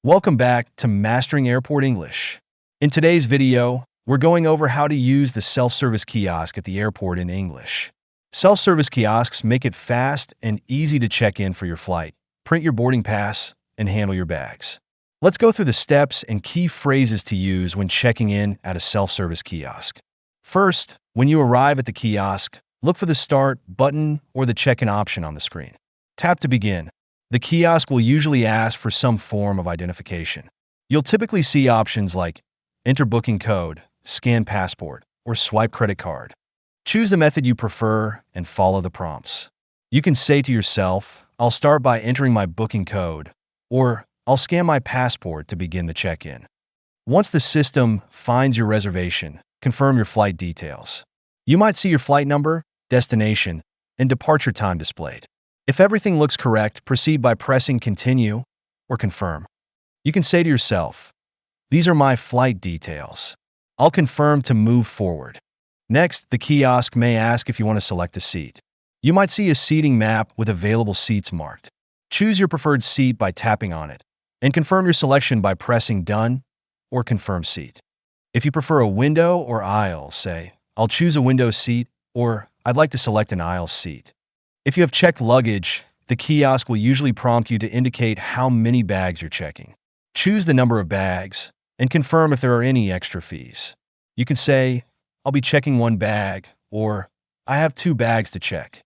Welcome back to Mastering Airport English. In today's video, we're going over how to use the self-service kiosk at the airport in English. Self-service kiosks make it fast and easy to check in for your flight, print your boarding pass, and handle your bags. Let's go through the steps and key phrases to use when checking in at a self-service kiosk. First, when you arrive at the kiosk, look for the Start button or the check-in option on the screen. Tap to begin. The kiosk will usually ask for some form of identification. You'll typically see options like enter booking code, scan passport, or swipe credit card. Choose the method you prefer and follow the prompts. You can say to yourself, I'll start by entering my booking code, or I'll scan my passport to begin the check-in. Once the system finds your reservation, confirm your flight details. You might see your flight number, destination, and departure time displayed. If everything looks correct, proceed by pressing Continue or Confirm. You can say to yourself, these are my flight details. I'll confirm to move forward. Next, the kiosk may ask if you want to select a seat. You might see a seating map with available seats marked. Choose your preferred seat by tapping on it, and confirm your selection by pressing Done or Confirm Seat. If you prefer a window or aisle, say, I'll choose a window seat, or I'd like to select an aisle seat. If you have checked luggage, the kiosk will usually prompt you to indicate how many bags you're checking. Choose the number of bags and confirm if there are any extra fees. You can say, I'll be checking 1 bag, or I have 2 bags to check.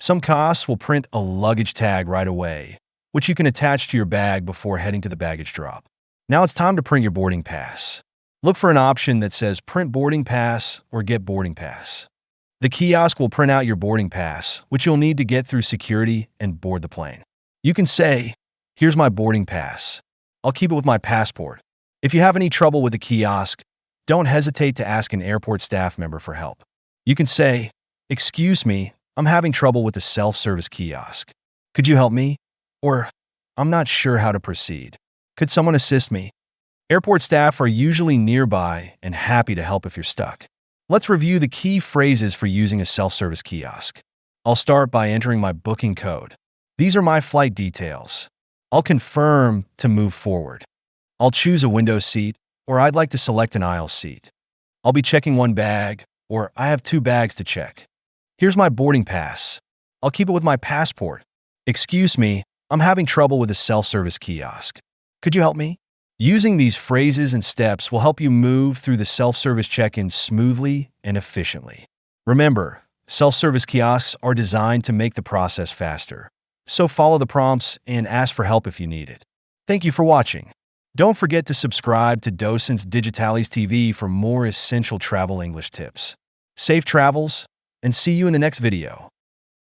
Some kiosks will print a luggage tag right away, which you can attach to your bag before heading to the baggage drop. Now it's time to print your boarding pass. Look for an option that says Print Boarding Pass or Get Boarding Pass. The kiosk will print out your boarding pass, which you'll need to get through security and board the plane. You can say, here's my boarding pass. I'll keep it with my passport. If you have any trouble with the kiosk, don't hesitate to ask an airport staff member for help. You can say, excuse me, I'm having trouble with the self-service kiosk. Could you help me? Or, I'm not sure how to proceed. Could someone assist me? Airport staff are usually nearby and happy to help if you're stuck. Let's review the key phrases for using a self-service kiosk. I'll start by entering my booking code. These are my flight details. I'll confirm to move forward. I'll choose a window seat, or I'd like to select an aisle seat. I'll be checking 1 bag, or I have 2 bags to check. Here's my boarding pass. I'll keep it with my passport. Excuse me, I'm having trouble with the self-service kiosk. Could you help me? Using these phrases and steps will help you move through the self-service check-in smoothly and efficiently. Remember, self-service kiosks are designed to make the process faster, so follow the prompts and ask for help if you need it. Thank you for watching. Don't forget to subscribe to Docentes DigitalesTV for more essential travel English tips. Safe travels, and see you in the next video.